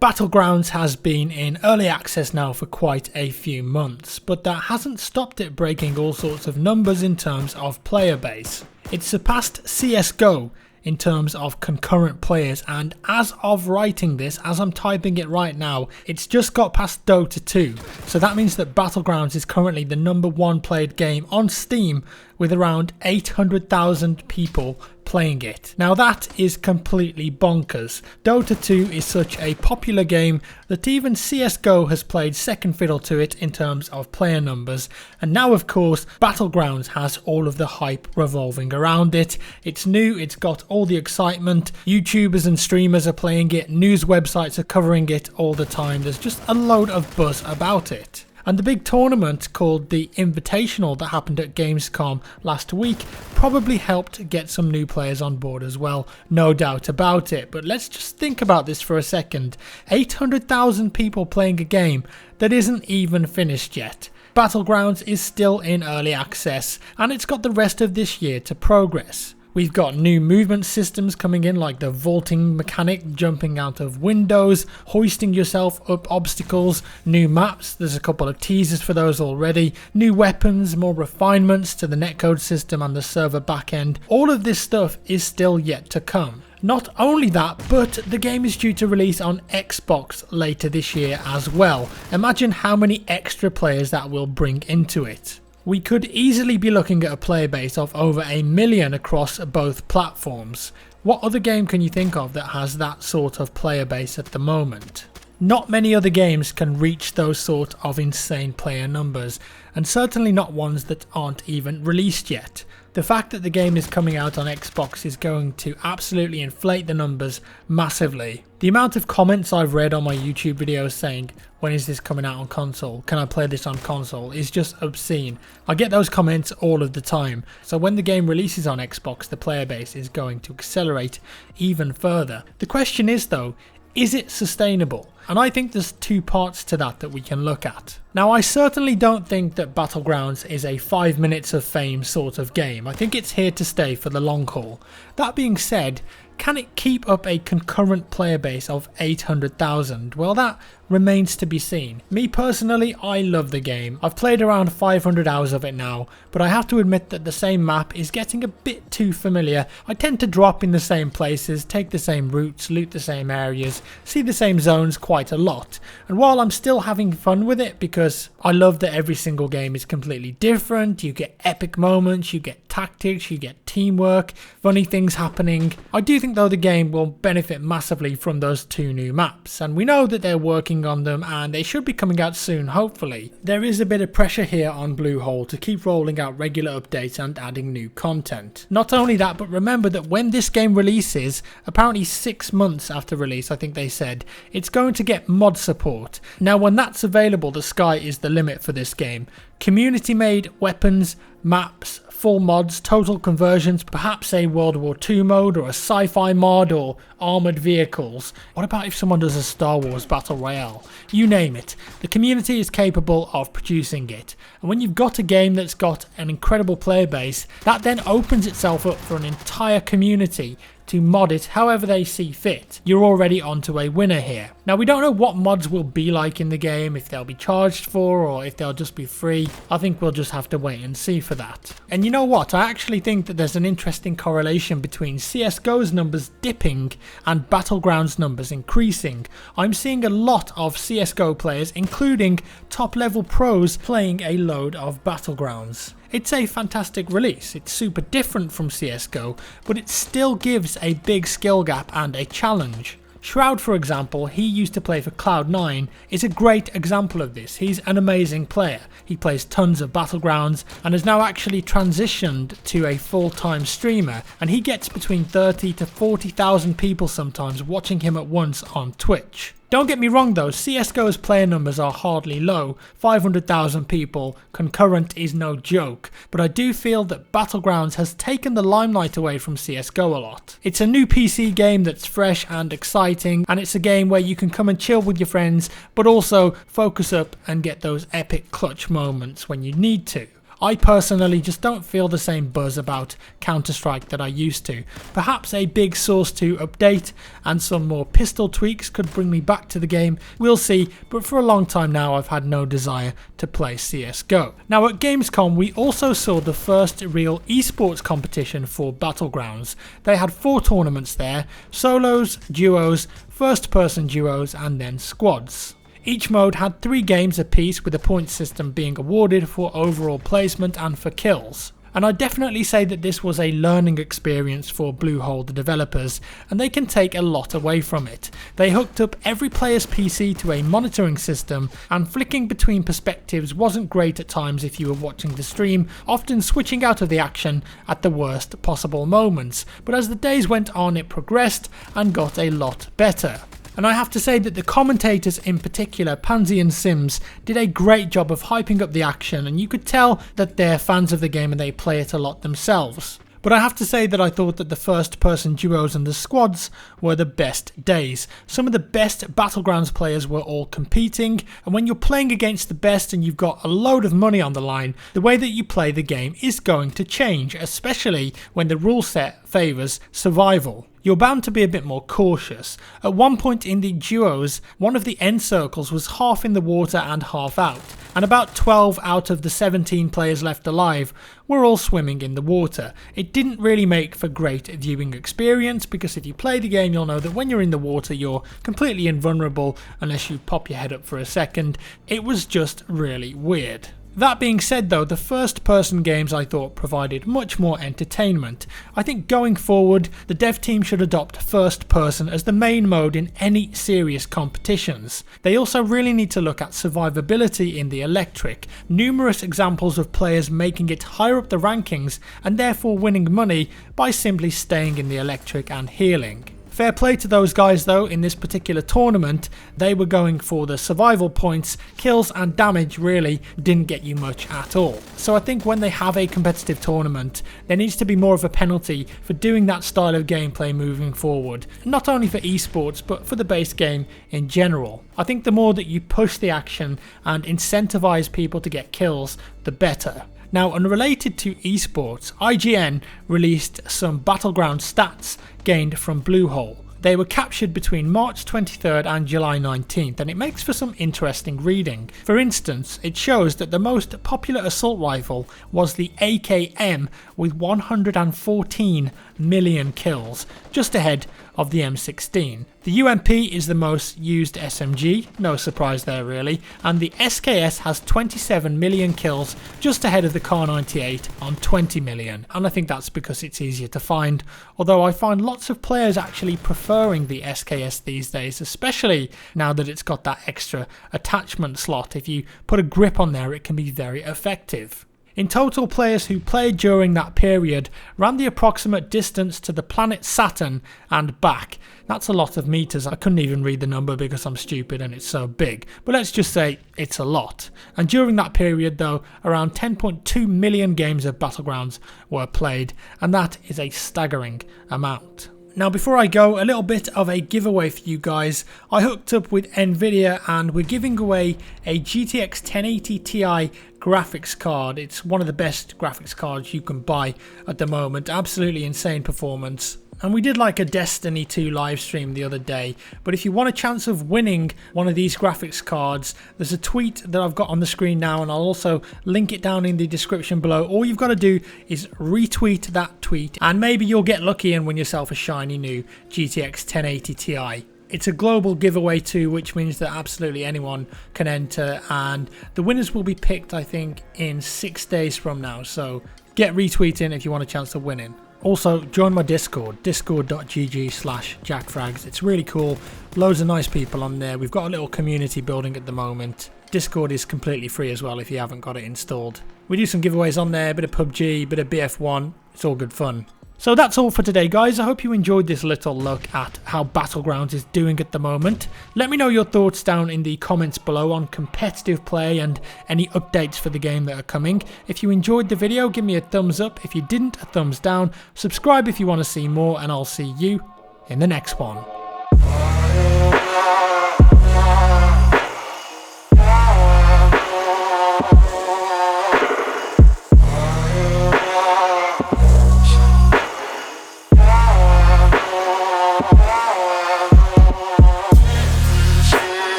Battlegrounds has been in early access now for quite a few months, but that hasn't stopped it breaking all sorts of numbers in terms of player base. It surpassed CSGO in terms of concurrent players, and as of writing this, as I'm typing it right now, it's just got past Dota 2, so that means that Battlegrounds is currently the #1 played game on Steam with around 800,000 people playing it. Now that is completely bonkers. Dota 2 is such a popular game that even CSGO has played second fiddle to it in terms of player numbers, and now of course Battlegrounds has all of the hype revolving around it. It's new, it's got all the excitement, YouTubers and streamers are playing it, news websites are covering it all the time, there's just a load of buzz about it. And the big tournament called the Invitational that happened at Gamescom last week probably helped get some new players on board as well, no doubt about it. But let's just think about this for a second. 800,000 people playing a game that isn't even finished yet. Battlegrounds is still in early access, and it's got the rest of this year to progress. We've got new movement systems coming in, like the vaulting mechanic, jumping out of windows, hoisting yourself up obstacles, new maps, there's a couple of teasers for those already, new weapons, more refinements to the netcode system and the server backend. All of this stuff is still yet to come. Not only that, but the game is due to release on Xbox later this year as well. Imagine how many extra players that will bring into it. We could easily be looking at a player base of over 1 million across both platforms. What other game can you think of that has that sort of player base at the moment? Not many other games can reach those sort of insane player numbers, and certainly not ones that aren't even released yet. The fact that the game is coming out on Xbox is going to absolutely inflate the numbers massively. The amount of comments I've read on my YouTube videos saying, when is this coming out on console? Can I play this on console? Is just obscene. I get those comments all of the time. So when the game releases on Xbox, the player base is going to accelerate even further. The question is though, is it sustainable? And I think there's two parts to that we can look at. Now, I certainly don't think that Battlegrounds is a 5 minutes of fame sort of game. I think it's here to stay for the long haul. That being said, can it keep up a concurrent player base of 800,000? Well, that remains to be seen. Me personally, I love the game. I've played around 500 hours of it now, but I have to admit that the same map is getting a bit too familiar. I tend to drop in the same places, take the same routes, loot the same areas, see the same zones quite a lot. And while I'm still having fun with it, because I love that every single game is completely different, you get epic moments, you get tactics, you get teamwork, funny things happening. I do think though the game will benefit massively from those 2 new maps, and we know that they're working on them and they should be coming out soon, hopefully. There is a bit of pressure here on Bluehole to keep rolling out regular updates and adding new content. Not only that, but remember that when this game releases, apparently 6 months after release, I think they said, it's going to get mod support. Now when that's available, the sky is the limit for this game. Community made weapons, maps, full mods, total conversions, perhaps a World War II mode or a sci-fi mod or armoured vehicles. What about if someone does a Star Wars Battle Royale? You name it. The community is capable of producing it. And when you've got a game that's got an incredible player base, that then opens itself up for an entire community to mod it however they see fit. You're already onto a winner here. Now we don't know what mods will be like in the game, if they'll be charged for or if they'll just be free. I think we'll just have to wait and see for that. And you know what, I actually think that there's an interesting correlation between CSGO's numbers dipping and Battlegrounds numbers increasing. I'm seeing a lot of CSGO players, including top level pros, playing a load of Battlegrounds. It's a fantastic release, it's super different from CSGO, but it still gives a big skill gap and a challenge. Shroud, for example, he used to play for Cloud9, is a great example of this. He's an amazing player. He plays tons of Battlegrounds and has now actually transitioned to a full-time streamer, and he gets between 30 to 40,000 people sometimes watching him at once on Twitch. Don't get me wrong though, CSGO's player numbers are hardly low, 500,000 people, concurrent is no joke, but I do feel that Battlegrounds has taken the limelight away from CSGO a lot. It's a new PC game that's fresh and exciting, and it's a game where you can come and chill with your friends, but also focus up and get those epic clutch moments when you need to. I personally just don't feel the same buzz about Counter-Strike that I used to. Perhaps a big Source 2 update and some more pistol tweaks could bring me back to the game, we'll see, but for a long time now I've had no desire to play CSGO. Now at Gamescom we also saw the first real eSports competition for Battlegrounds. They had 4 tournaments there: solos, duos, first person duos and then squads. Each mode had 3 games apiece, with a point system being awarded for overall placement and for kills. And I'd definitely say that this was a learning experience for Bluehole, the developers, and they can take a lot away from it. They hooked up every player's PC to a monitoring system, and flicking between perspectives wasn't great at times if you were watching the stream, often switching out of the action at the worst possible moments. But as the days went on, it progressed and got a lot better. And I have to say that the commentators, in particular Pansy and Sims, did a great job of hyping up the action, and you could tell that they're fans of the game and they play it a lot themselves. But I have to say that I thought that the first person duos and the squads were the best days. Some of the best Battlegrounds players were all competing, and when you're playing against the best and you've got a load of money on the line, the way that you play the game is going to change, especially when the rule set favours survival. You're bound to be a bit more cautious. At one point in the duos, one of the end circles was half in the water and half out, and about 12 out of the 17 players left alive were all swimming in the water. It didn't really make for great viewing experience, because if you play the game you'll know that when you're in the water you're completely invulnerable unless you pop your head up for a second. It was just really weird. That being said though, the first person games I thought provided much more entertainment. I think going forward, the dev team should adopt first person as the main mode in any serious competitions. They also really need to look at survivability in the electric. Numerous examples of players making it higher up the rankings and therefore winning money by simply staying in the electric and healing. Fair play to those guys though. In this particular tournament they were going for the survival points. Kills and damage really didn't get you much at all. So I think when they have a competitive tournament there needs to be more of a penalty for doing that style of gameplay moving forward, not only for esports but for the base game in general. I think the more that you push the action and incentivize people to get kills, the better. Now, unrelated to esports, IGN released some Battleground stats gained from Bluehole. They were captured between March 23rd and July 19th, and it makes for some interesting reading. For instance, it shows that the most popular assault rifle was the AKM with 114 million kills, just ahead of the M16. The UMP is the most used SMG, no surprise there really, and the SKS has 27 million kills, just ahead of the Kar 98 on 20 million, and I think that's because it's easier to find, although I find lots of players actually preferring the SKS these days, especially now that it's got that extra attachment slot. If you put a grip on there it can be very effective. In total, players who played during that period ran the approximate distance to the planet Saturn and back. That's a lot of meters. I couldn't even read the number because I'm stupid and it's so big. But let's just say it's a lot. And during that period though, around 10.2 million games of Battlegrounds were played, and that is a staggering amount. Now before I go, a little bit of a giveaway for you guys. I hooked up with Nvidia and we're giving away a GTX 1080 Ti graphics card. It's one of the best graphics cards you can buy at the moment. Absolutely insane performance. And we did like a Destiny 2 live stream the other day, but if you want a chance of winning one of these graphics cards, there's a tweet that I've got on the screen now, and I'll also link it down in the description below. All you've got to do is retweet that tweet and maybe you'll get lucky and win yourself a shiny new GTX 1080 Ti. It's a global giveaway too, which means that absolutely anyone can enter, and the winners will be picked I think in 6 days from now, so get retweeting if you want a chance of winning. Also, join my Discord, discord.gg/jackfrags. It's really cool, loads of nice people on there. We've got a little community building at the moment. Discord is completely free as well if you haven't got it installed. We do some giveaways on there, a bit of PUBG, a bit of BF1, it's all good fun. So that's all for today guys. I hope you enjoyed this little look at how Battlegrounds is doing at the moment. Let me know your thoughts down in the comments below on competitive play and any updates for the game that are coming. If you enjoyed the video, give me a thumbs up. If you didn't, a thumbs down. Subscribe if you want to see more, and I'll see you in the next one.